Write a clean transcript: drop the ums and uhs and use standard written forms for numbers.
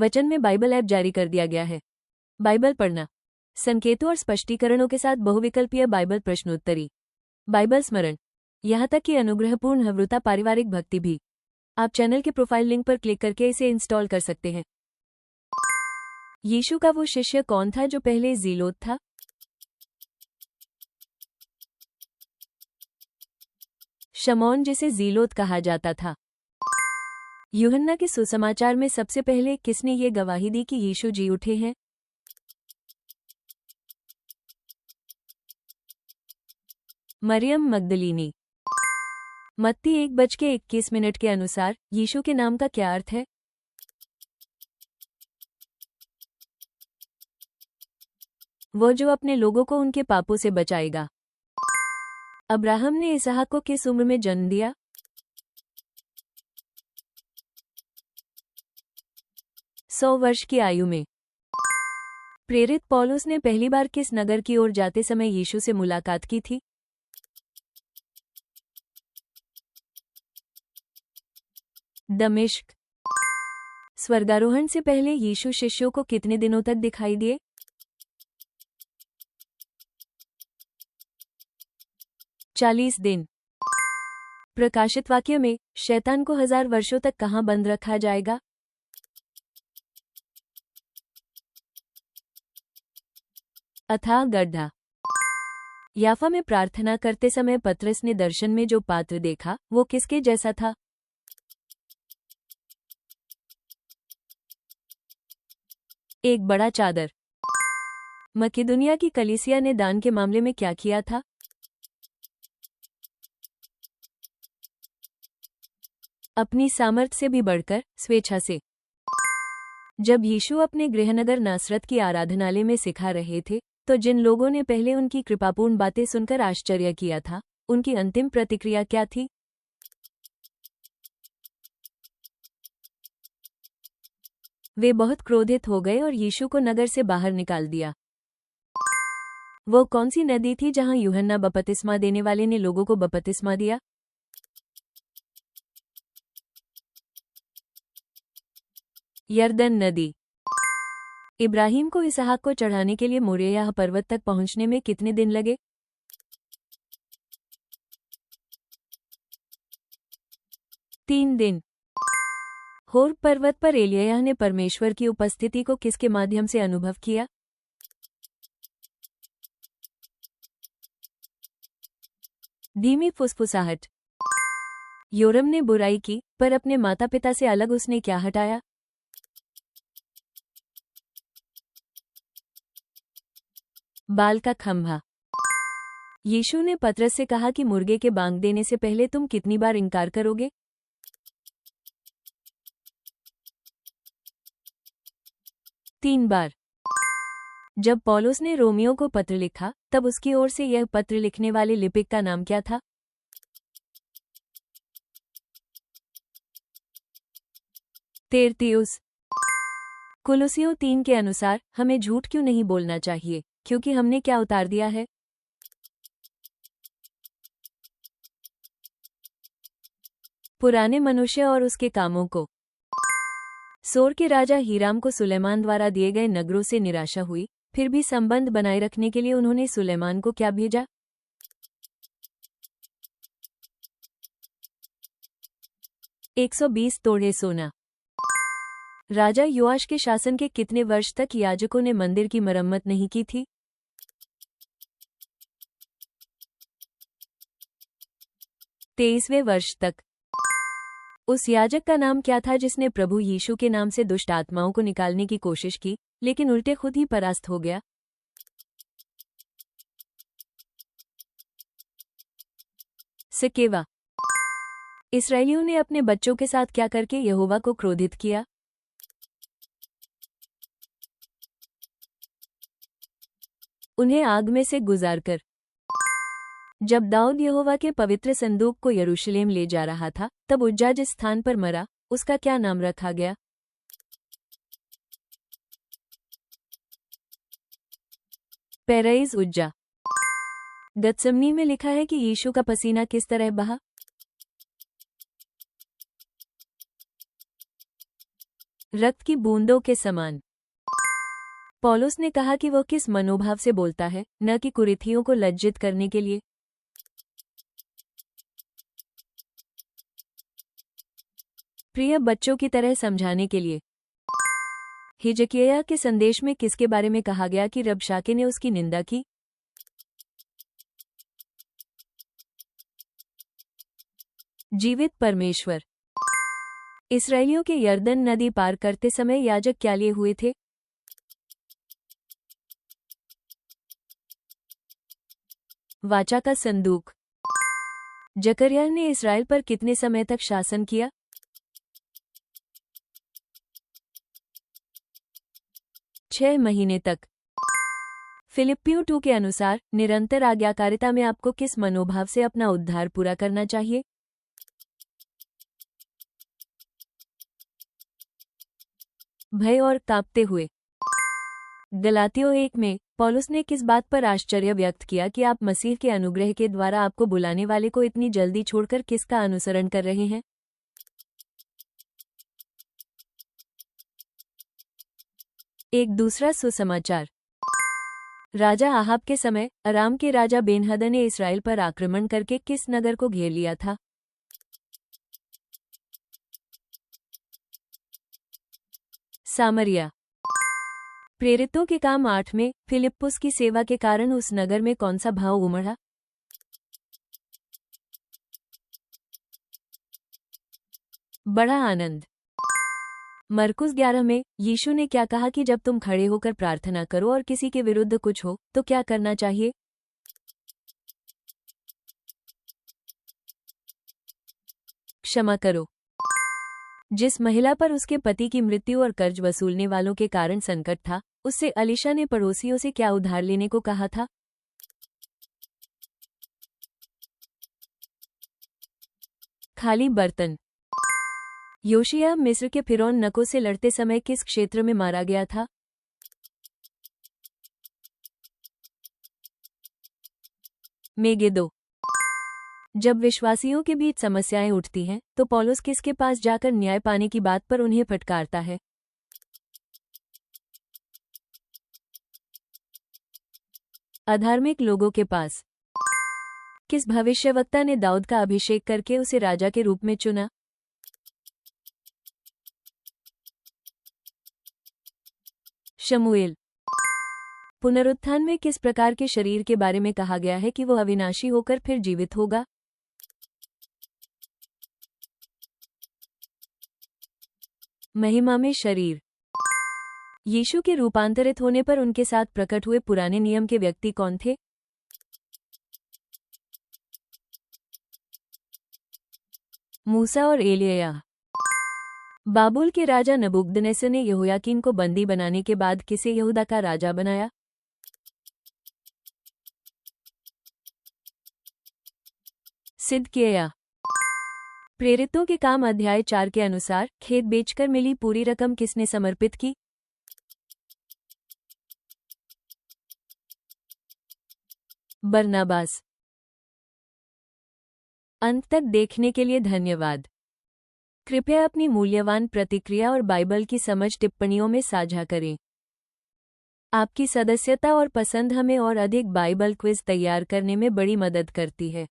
वचन में Bible app जारी कर दिया गया है। बाइबल पढ़ना, संकेतों और स्पष्टीकरणों के साथ बहुविकल्पीय बाइबल प्रश्नोत्तरी, बाइबल स्मरण, यहाँ तक कि अनुग्रहपूर्ण हव्रुता पारिवारिक भक्ति भी। आप चैनल के प्रोफाइल लिंक पर क्लिक करके इसे इंस्टॉल कर सकते हैं। यीशु का वो शिष्य कौन था जो पहले ज़ीलोत था? शमौन, जिसे ज़ीलोत कहा जाता था। यूहन्ना के सुसमाचार में सबसे पहले किसने ये गवाही दी कि यीशु जी उठे हैं? मरियम मगदलीनी। मत्ती 1:21 के अनुसार यीशु के नाम का क्या अर्थ है? वो जो अपने लोगों को उनके पापों से बचाएगा। अब्राहम ने इसहाक को किस उम्र में जन्म दिया? 100 वर्ष की आयु में। प्रेरित पौलुस ने पहली बार किस नगर की ओर जाते समय यीशु से मुलाकात की थी? दमिश्क। स्वर्गारोहण से पहले यीशु शिष्यों को कितने दिनों तक दिखाई दिए? 40 दिन। प्रकाशित वाक्य में शैतान को 1000 वर्षों तक कहां बंद रखा जाएगा? अथाह गड्ढा। याफा में प्रार्थना करते समय पतरस ने दर्शन में जो पात्र देखा वो किसके जैसा था? एक बड़ा चादर। मकिदुनिया की कलीसिया ने दान के मामले में क्या किया था? अपनी सामर्थ्य से भी बढ़कर स्वेच्छा से। जब यीशु अपने गृहनगर नासरत की आराधनालय में सिखा रहे थे तो जिन लोगों ने पहले उनकी कृपापूर्ण बातें सुनकर आश्चर्य किया था, उनकी अंतिम प्रतिक्रिया क्या थी? वे बहुत क्रोधित हो गए और यीशु को नगर से बाहर निकाल दिया। वो कौन सी नदी थी जहां यूहन्ना बपतिस्मा देने वाले ने लोगों को बपतिस्मा दिया? यरदन नदी। इब्राहिम को इसहाक को चढ़ाने के लिए मोरिया पर्वत तक पहुंचने में कितने दिन लगे? 3 दिन। होर पर्वत पर एलिय्याह ने परमेश्वर की उपस्थिति को किसके माध्यम से अनुभव किया? धीमी फुसफुसाहट। योरम ने बुराई की पर अपने माता पिता से अलग उसने क्या हटाया? बाल का खंभा। यीशु ने पतरस से कहा कि मुर्गे के बांग देने से पहले तुम कितनी बार इनकार करोगे? 3 बार। जब पौलुस ने रोमियो को पत्र लिखा तब उसकी ओर से यह पत्र लिखने वाले लिपिक का नाम क्या था? तेरतियुस। कुलुसियों 3 के अनुसार हमें झूठ क्यों नहीं बोलना चाहिए, क्योंकि हमने क्या उतार दिया है? पुराने मनुष्य और उसके कामों को। सोर के राजा हीराम को सुलेमान द्वारा दिए गए नगरों से निराशा हुई, फिर भी संबंध बनाए रखने के लिए उन्होंने सुलेमान को क्या भेजा? 120 तोड़े सोना। राजा योआश के शासन के कितने वर्ष तक याजकों ने मंदिर की मरम्मत नहीं की थी? 23वें वर्ष तक। उस याजक का नाम क्या था जिसने प्रभु यीशु के नाम से दुष्ट आत्माओं को निकालने की कोशिश की, लेकिन उल्टे खुद ही परास्त हो गया? सिकेवा। इस्राएलियों ने अपने बच्चों के साथ क्या करके यहोवा को क्रोधित किया? उन्हें आग में से गुजारकर। जब दाऊद यहोवा के पवित्र संदूक को यरूशलेम ले जा रहा था तब उज्जा जिस स्थान पर मरा उसका क्या नाम रखा गया? पेरेज उज्जा। गत्समनी में लिखा है कि यीशु का पसीना किस तरह बहा? रक्त की बूंदों के समान। पौलुस ने कहा कि वह किस मनोभाव से बोलता है, न कि कुरीथियों को लज्जित करने के लिए। प्रिय बच्चों की तरह समझाने के लिए। हिजकिय्याह के संदेश में किसके बारे में कहा गया कि रबशाके ने उसकी निंदा की? जीवित परमेश्वर। इस्राएलियों के यर्दन नदी पार करते समय याजक क्या लिए हुए थे? वाचा का संदूक। जकर्याह ने इस्राएल पर कितने समय तक शासन किया? 6 महीने तक। फिलिप्पियों 2 के अनुसार निरंतर आज्ञाकारिता में आपको किस मनोभाव से अपना उद्धार पूरा करना चाहिए? भय और कांपते हुए। गलातियों 1 में पौलुस ने किस बात पर आश्चर्य व्यक्त किया कि आप मसीह के अनुग्रह के द्वारा आपको बुलाने वाले को इतनी जल्दी छोड़कर किसका अनुसरण कर रहे हैं? एक दूसरा सुसमाचार। राजा आहाब के समय अराम के राजा बेनहदद ने इस्राएल पर आक्रमण करके किस नगर को घेर लिया था? सामरिया। प्रेरितों के काम 8 में फिलिप्पुस की सेवा के कारण उस नगर में कौन सा भाव उमड़ा? बड़ा आनंद। मरकुस 11 में यीशु ने क्या कहा कि जब तुम खड़े होकर प्रार्थना करो और किसी के विरुद्ध कुछ हो तो क्या करना चाहिए? क्षमा करो। जिस महिला पर उसके पति की मृत्यु और कर्ज वसूलने वालों के कारण संकट था, उससे अलीशा ने पड़ोसियों से क्या उधार लेने को कहा था? खाली बर्तन। योशिय्याह मिस्र के फिरौन नको से लड़ते समय किस क्षेत्र में मारा गया था? मेगिद्दो। जब विश्वासियों के बीच समस्याएं उठती हैं, तो पौलुस किसके पास जाकर न्याय पाने की बात पर उन्हें फटकारता है? अधार्मिक लोगों के पास। किस भविष्यवक्ता ने दाऊद का अभिषेक करके उसे राजा के रूप में चुना? शमूएल। पुनरुत्थान में किस प्रकार के शरीर के बारे में कहा गया है कि वो अविनाशी होकर फिर जीवित होगा? महिमा में शरीर। यीशु के रूपांतरित होने पर उनके साथ प्रकट हुए पुराने नियम के व्यक्ति कौन थे? मूसा और एलिय्याह। बाबुल के राजा नबूकदनेस्सर ने यहोयाकीन को बंदी बनाने के बाद किसे यहूदा का राजा बनाया? सिदकिय्याह। प्रेरितों के काम अध्याय 4 के अनुसार खेत बेचकर मिली पूरी रकम किसने समर्पित की? बरनाबास। अंत तक देखने के लिए धन्यवाद। कृपया अपनी मूल्यवान प्रतिक्रिया और बाइबल की समझ टिप्पणियों में साझा करें। आपकी सदस्यता और पसंद हमें और अधिक बाइबल क्विज तैयार करने में बड़ी मदद करती है।